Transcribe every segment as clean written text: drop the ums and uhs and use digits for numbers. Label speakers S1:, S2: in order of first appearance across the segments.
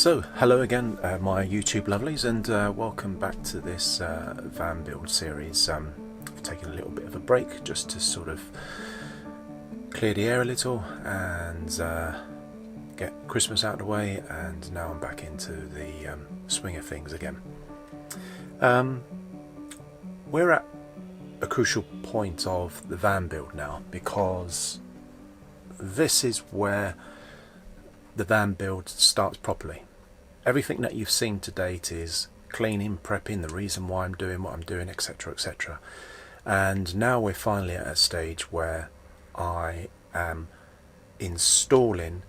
S1: So, hello again, my YouTube lovelies, and welcome back to this van build series. I've taken a little bit of a break just to sort of clear the air a little and get Christmas out of the way, and now I'm back into the swing of things again. We're at a crucial point of the van build now, because this is where the van build starts properly. Everything that you've seen to date is cleaning, prepping, the reason why I'm doing what I'm doing, etc, etc. And now we're finally at a stage where I am installing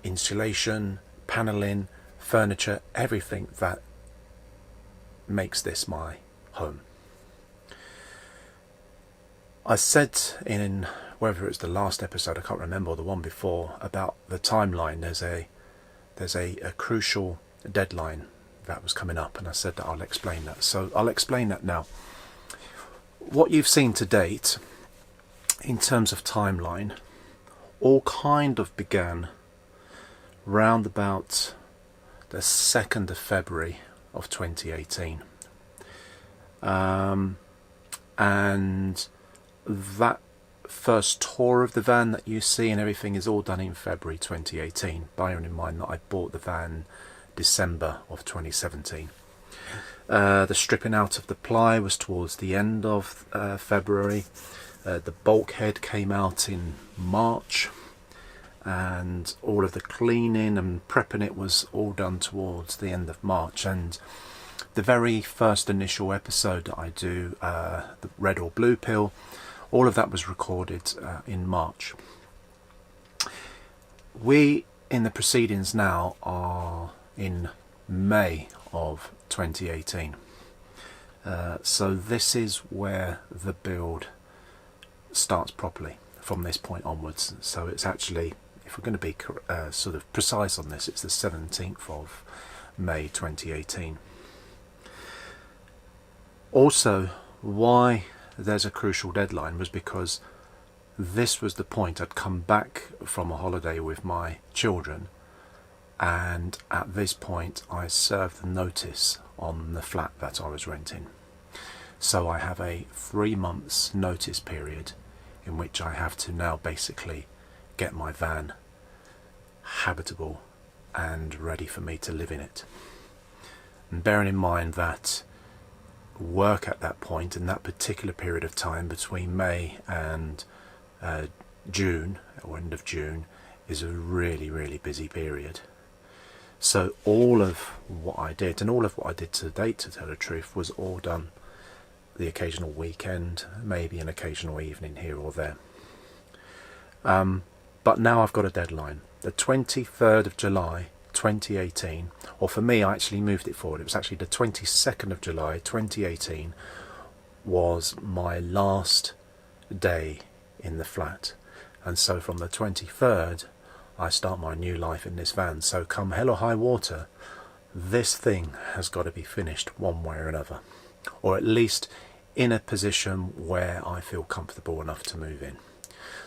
S1: insulation, paneling, furniture, everything that makes this my home. I said in whether it's the last episode, I can't remember, or the one before, about the timeline. There's a crucial deadline that was coming up, and I said that I'll explain that. So I'll explain that now. What you've seen to date in terms of timeline all kind of began round about the 2nd of February of 2018. And that first tour of the van that you see and everything is all done in February 2018, bearing in mind that I bought the van December of 2017. The stripping out of the ply was towards the end of February. The bulkhead came out in March, and all of the cleaning and prepping it was all done towards the end of March. And the very first initial episode that I do, the red or blue pill, all of that was recorded in March. We, in the proceedings now, are in May of 2018. So this is where the build starts properly from this point onwards. So it's actually, if we're going to be sort of precise on this, it's the 17th of May 2018. Also, why there's a crucial deadline was because this was the point. I'd come back from a holiday with my children, and at this point I served the notice on the flat that I was renting. So I have a 3 months notice period in which I have to now basically get my van habitable and ready for me to live in it. And bearing in mind that work at that point, in that particular period of time between May and June, or end of June, is a really busy period. So all of what I did, and all of what I did to date, to tell the truth, was all done the occasional weekend, maybe an occasional evening here or there. But now I've got a deadline, the 23rd of July 2018, or for me, I actually moved it forward. It was actually the 22nd of July 2018 was my last day in the flat, and so from the 23rd I start my new life in this van. So come hell or high water, this thing has got to be finished one way or another, or at least in a position where I feel comfortable enough to move in.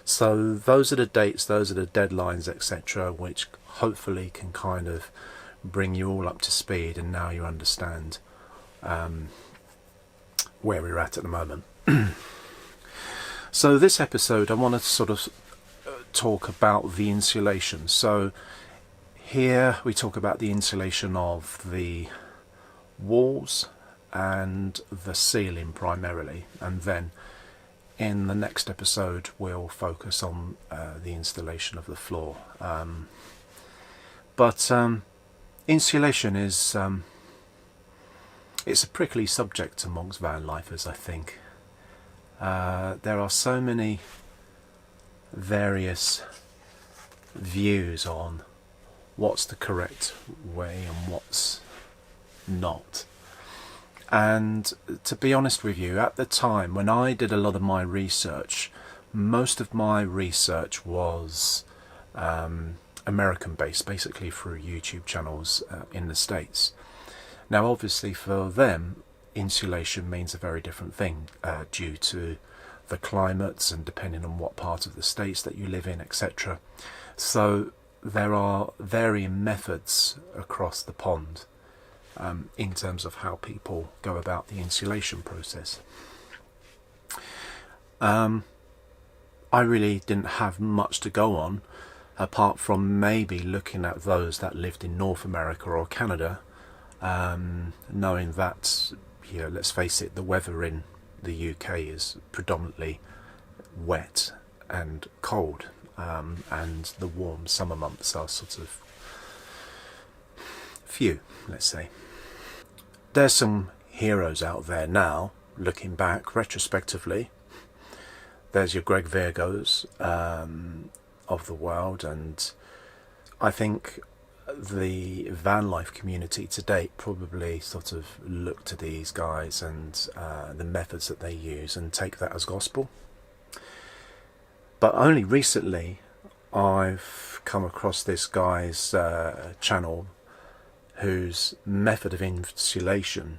S1: So those are the dates, those are the deadlines, etc., which hopefully can kind of bring you all up to speed, and now you understand where we're at the moment. So this episode I want to sort of talk about the insulation. So here we talk about the insulation of the walls and the ceiling primarily, and then in the next episode we'll focus on the installation of the floor. But insulation is it's a prickly subject amongst van lifers, I think. There are so many various views on what's the correct way and what's not. And to be honest with you, at the time when I did a lot of my research, most of my research was American based, basically through YouTube channels in the States. Now obviously for them insulation means a very different thing due to the climates and depending on what part of the States that you live in, etc. So there are varying methods across the pond in terms of how people go about the insulation process. I really didn't have much to go on apart from maybe looking at those that lived in North America or Canada, knowing that, you know, let's face it, the weather in the UK is predominantly wet and cold, and the warm summer months are sort of few, let's say. There's some heroes out there now, looking back retrospectively. There's your Greg Virgos of the world, and I think the van life community to date probably sort of look to these guys and the methods that they use and take that as gospel. But only recently I've come across this guy's channel whose method of insulation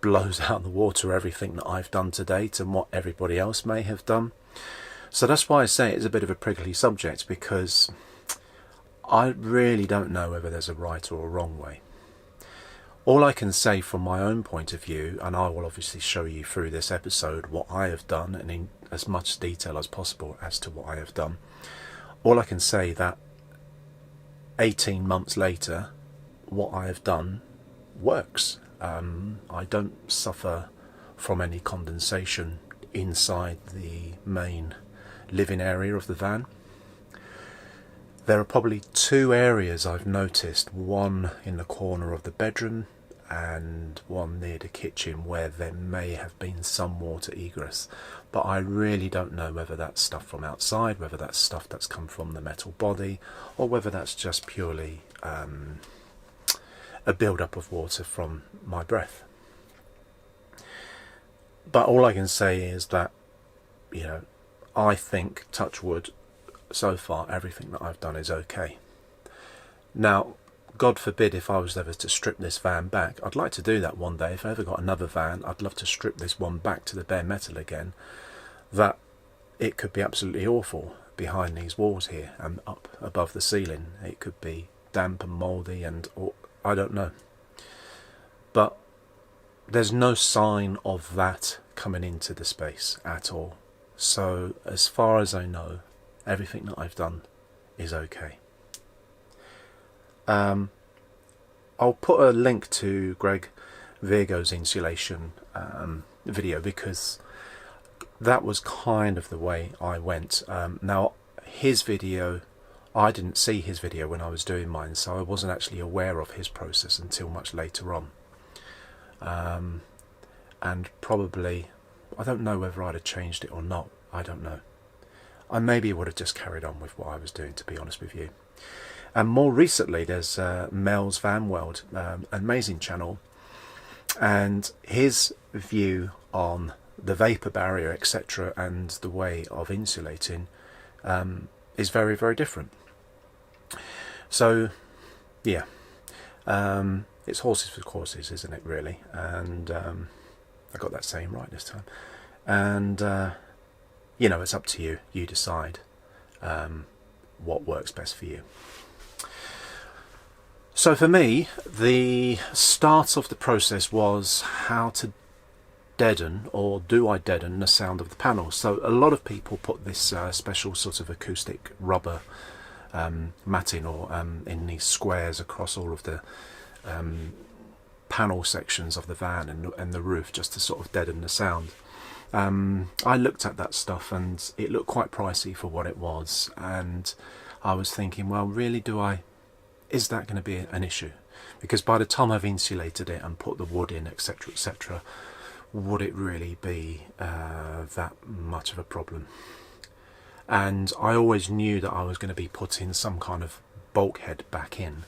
S1: blows out of the water everything that I've done to date and what everybody else may have done. So that's why I say it's a bit of a prickly subject, because I really don't know whether there's a right or a wrong way. All I can say from my own point of view, and I will obviously show you through this episode what I have done, and in as much detail as possible as to what I have done, all I can say that 18 months later, what I have done works. I don't suffer from any condensation inside the main living area of the van. There are probably two areas I've noticed, one in the corner of the bedroom and one near the kitchen, where there may have been some water egress, but I really don't know whether that's stuff from outside, whether that's stuff that's come from the metal body, or whether that's just purely a build-up of water from my breath. But all I can say is that, you know, I think, touch wood, so far everything that I've done is okay. Now, God forbid if I was ever to strip this van back. I'd like to do that one day. If I ever got another van, I'd love to strip this one back to the bare metal again. That it could be absolutely awful behind these walls here and up above the ceiling. It could be damp and mouldy, and or, I don't know. But there's no sign of that coming into the space at all. So as far as I know, everything that I've done is okay. I'll put a link to Greg Virgo's insulation video, because that was kind of the way I went. Now his video, I didn't see his video when I was doing mine, so I wasn't actually aware of his process until much later on. And probably, I don't know whether I'd have changed it or not, I don't know. I maybe would have just carried on with what I was doing, to be honest with you. And more recently, there's Mel's Van World, an amazing channel, and his view on the vapour barrier, etc., and the way of insulating is very, very different. So, yeah, it's horses for courses, isn't it, really? And I got that saying right this time. And you know, it's up to you. You decide what works best for you. So for me, the start of the process was how to deaden, or do I deaden, the sound of the panels. So a lot of people put this special sort of acoustic rubber matting or in these squares across all of the panel sections of the van and the roof, just to sort of deaden the sound. I looked at that stuff and it looked quite pricey for what it was, and I was thinking, well, really, is that going to be an issue? Because by the time I've insulated it and put the wood in, etc., etc., would it really be that much of a problem? And I always knew that I was going to be putting some kind of bulkhead back in,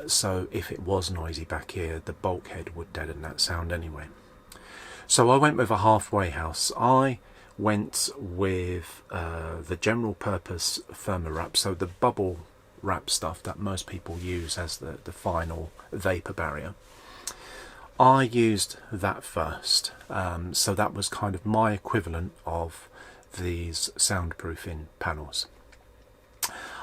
S1: so if it was noisy back here, the bulkhead would deaden that sound anyway. So I went with a halfway house. I went with the general purpose thermowrap, so the bubble wrap stuff that most people use as the final vapour barrier. I used that first, so that was kind of my equivalent of these soundproofing panels.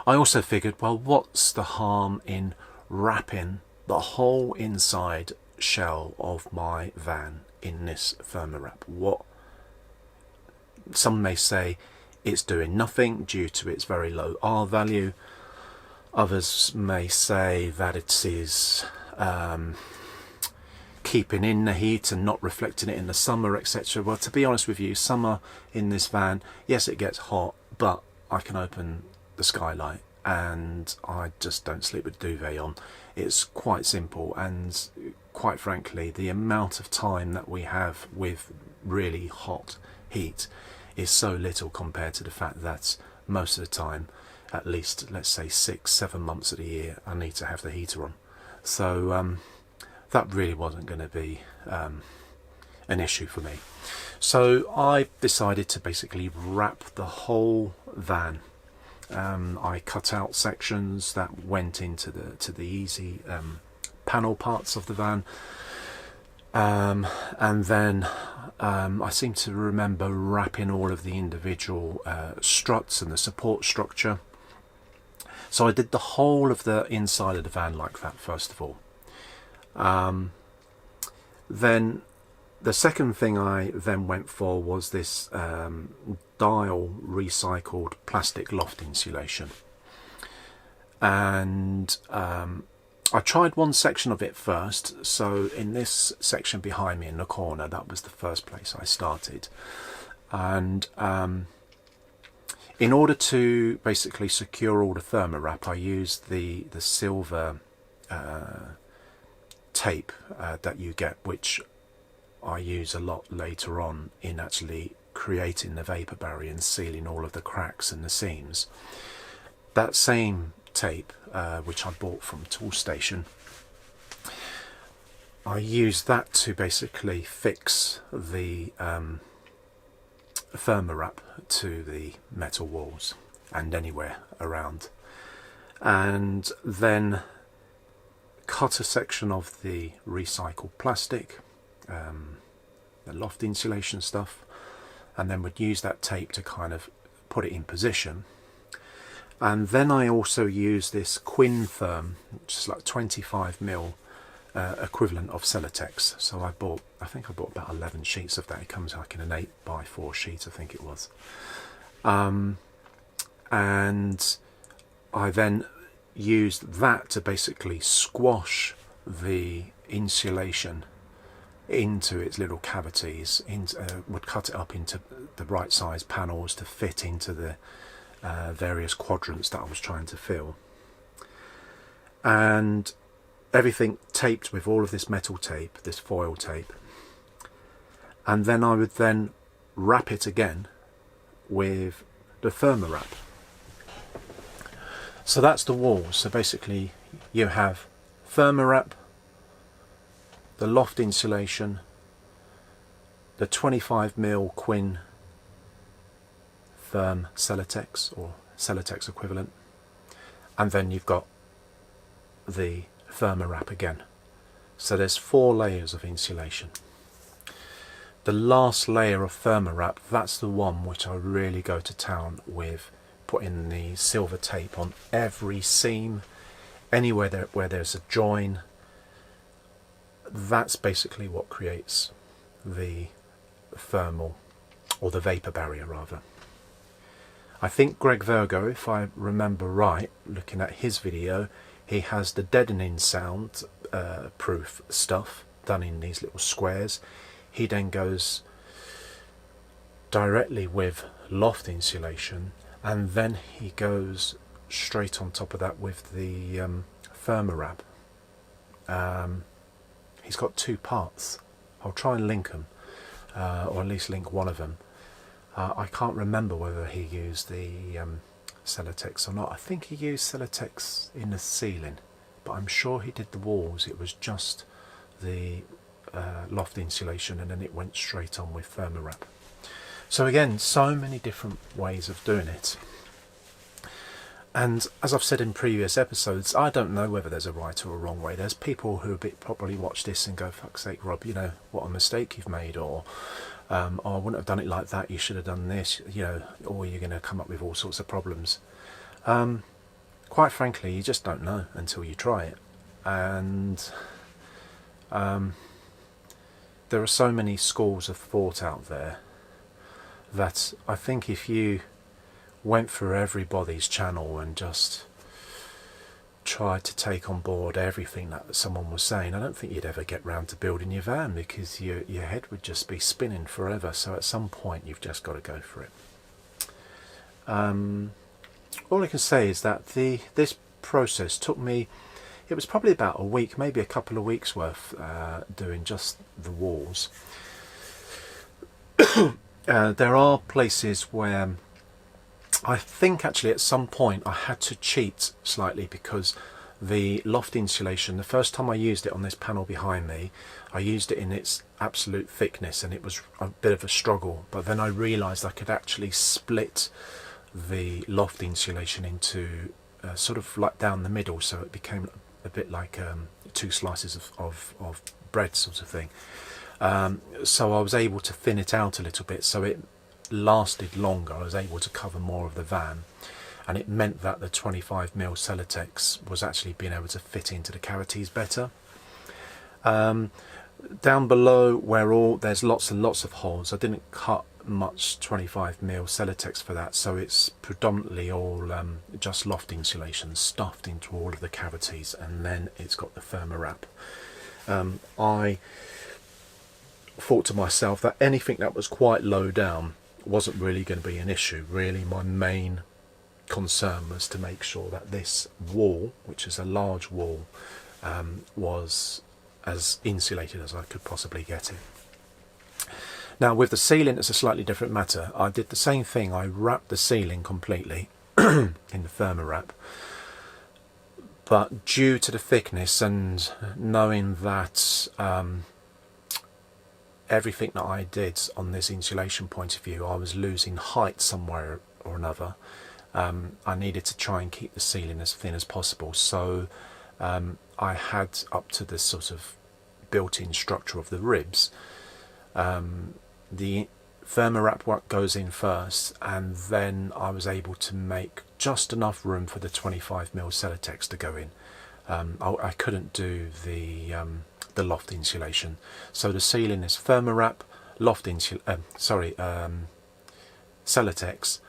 S1: I also figured, well, what's the harm in wrapping the whole inside shell of my van in this thermowrap? What some may say it's doing nothing due to its very low R value. Others may say that it is keeping in the heat and not reflecting it in the summer, etc. Well, to be honest with you, summer in this van, yes, it gets hot, but I can open the skylight and I just don't sleep with duvet on. It's quite simple, and quite frankly, the amount of time that we have with really hot heat is so little compared to the fact that most of the time, at least let's say 6-7 months of the year, I need to have the heater on. So that really wasn't going to be an issue for me. So I decided to basically wrap the whole van. I cut out sections that went into the easy panel parts of the van, and then I seem to remember wrapping all of the individual struts and the support structure. So I did the whole of the inside of the van like that first of all. Then the second thing I then went for was this dial recycled plastic loft insulation, and I tried one section of it first. So in this section behind me in the corner, that was the first place I started, and in order to basically secure all the thermowrap, I used the silver tape that you get, which I use a lot later on in actually creating the vapor barrier and sealing all of the cracks and the seams. That same tape, which I bought from Toolstation, I used that to basically fix the thermowrap to the metal walls and anywhere around, and then cut a section of the recycled plastic, the loft insulation stuff, and then would use that tape to kind of put it in position. And then I also use this Quin Therm, which is like 25mm equivalent of Celotex. So I think I bought about 11 sheets of that. It comes like in an 8x4 sheet, I think it was. And I then used that to basically squash the insulation into its little cavities, would cut it up into the right size panels to fit into the various quadrants that I was trying to fill, and everything taped with all of this metal tape, this foil tape, and then I would then wrap it again with the thermowrap. So that's the walls. So basically you have thermowrap, the loft insulation, the 25mm Quin Therm Celotex or Celotex equivalent, and then you've got the thermowrap again. So there's 4 layers of insulation. The last layer of thermowrap, that's the one which I really go to town with, putting the silver tape on every seam, anywhere where there's a join. That's basically what creates the thermal, or the vapor barrier rather. I think Greg Virgo, if I remember right, looking at his video, he has the deadening sound proof stuff done in these little squares. He then goes directly with loft insulation, and then he goes straight on top of that with the thermowrap. He's got 2 parts. I'll try and link them, or at least link one of them. I can't remember whether he used the Celotex or not. I think he used Celotex in the ceiling, but I'm sure he did the walls. It was just the loft insulation, and then it went straight on with thermowrap. So again, so many different ways of doing it. And as I've said in previous episodes, I don't know whether there's a right or a wrong way. There's people who probably watch this and go, fuck's sake, Rob, you know, what a mistake you've made, or oh, I wouldn't have done it like that, you should have done this, you know, or you're going to come up with all sorts of problems. quite frankly, you just don't know until you try it. And there are so many schools of thought out there that I think if you went through everybody's channel and just tried to take on board everything that someone was saying, I don't think you'd ever get round to building your van, because your head would just be spinning forever. So at some point you've just got to go for it. All I can say is that this process took me, it was probably about a week, maybe a couple of weeks worth, doing just the walls. There are places where I think actually at some point I had to cheat slightly, because the loft insulation, the first time I used it on this panel behind me, I used it in its absolute thickness and it was a bit of a struggle, but then I realised I could actually split the loft insulation into sort of like down the middle, so it became a bit like two slices of bread sort of thing. So I was able to thin it out a little bit so it lasted longer. I was able to cover more of the van, and it meant that the 25mm Celotex was actually being able to fit into the cavities better. Down below where there's lots and lots of holes, I didn't cut much 25mm Celotex for that, so it's predominantly all just loft insulation stuffed into all of the cavities, and then it's got the Thermarap. I thought to myself that anything that was quite low down wasn't really going to be an issue. Really, my main concern was to make sure that this wall, which is a large wall, was as insulated as I could possibly get it. Now with the ceiling it's a slightly different matter. I did the same thing. I wrapped the ceiling completely in the Thermarap, but due to the thickness and knowing that everything that I did on this insulation point of view, I was losing height somewhere or another. I needed to try and keep the ceiling as thin as possible, so I had up to this sort of built-in structure of the ribs. The Thermarap work goes in first, and then I was able to make just enough room for the 25mm Celotex to go in. I couldn't do the loft insulation, so the ceiling is Thermarap, Celotex,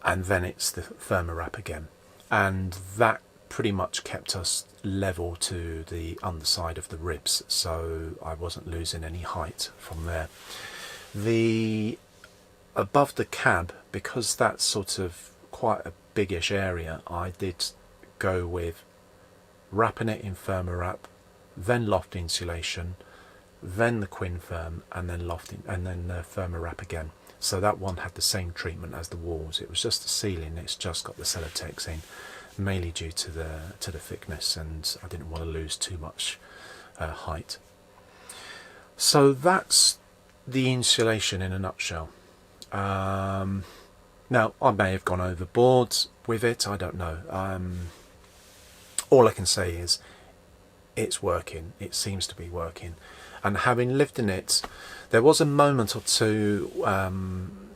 S1: and then it's the Thermarap again, and that pretty much kept us level to the underside of the ribs, so I wasn't losing any height from there. The above the cab, because that's sort of quite a biggish area, I did go with wrapping it in Thermarap, then loft insulation, then the Quinfirm, and then the Thermarap again. So that one had the same treatment as the walls. It was just the ceiling, it's just got the Celotex in, mainly due to the thickness, and I didn't want to lose too much height. So that's the insulation in a nutshell. Now I may have gone overboard with it, I don't know. All I can say is it's working. It seems to be working, and having lived in it, there was a moment or two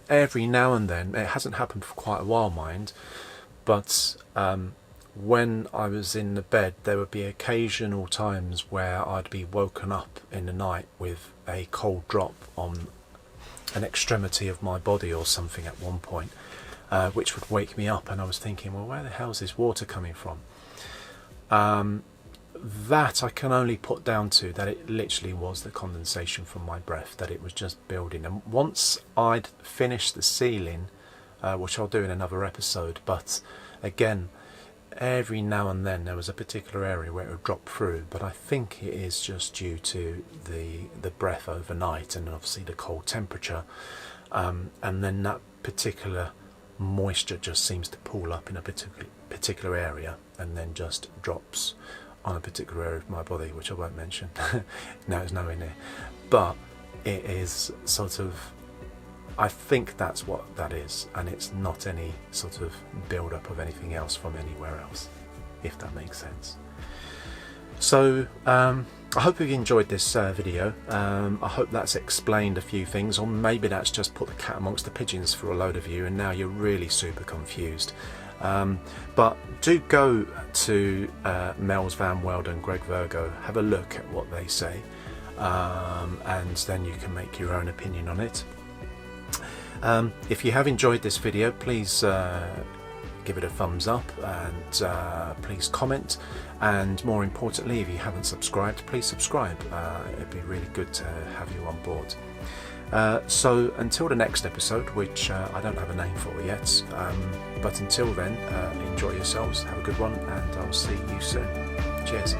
S1: every now and then, it hasn't happened for quite a while mind, but when I was in the bed there would be occasional times where I'd be woken up in the night with a cold drop on an extremity of my body or something at one point, which would wake me up, and I was thinking, well, where the hell is this water coming from? That I can only put down to that it literally was the condensation from my breath, that it was just building. And once I'd finished the ceiling, which I'll do in another episode, but again, every now and then there was a particular area where it would drop through, but I think it is just due to the breath overnight and obviously the cold temperature, and then that particular moisture just seems to pool up in a particular area and then just drops on a particular area of my body, which I won't mention. No, it's nowhere near, but it is sort of, I think that's what that is, and it's not any sort of build up of anything else from anywhere else, if that makes sense. So I hope you've enjoyed this video. I hope that's explained a few things, or maybe that's just put the cat amongst the pigeons for a load of you and now you're really super confused. But do go to Mel's Van Build and Greg Virgo, have a look at what they say, and then you can make your own opinion on it. If you have enjoyed this video, please give it a thumbs up, and please comment, and more importantly, if you haven't subscribed, please subscribe. It'd be really good to have you on board. So until the next episode, which I don't have a name for yet, but until then, enjoy yourselves, have a good one, and I'll see you soon. Cheers.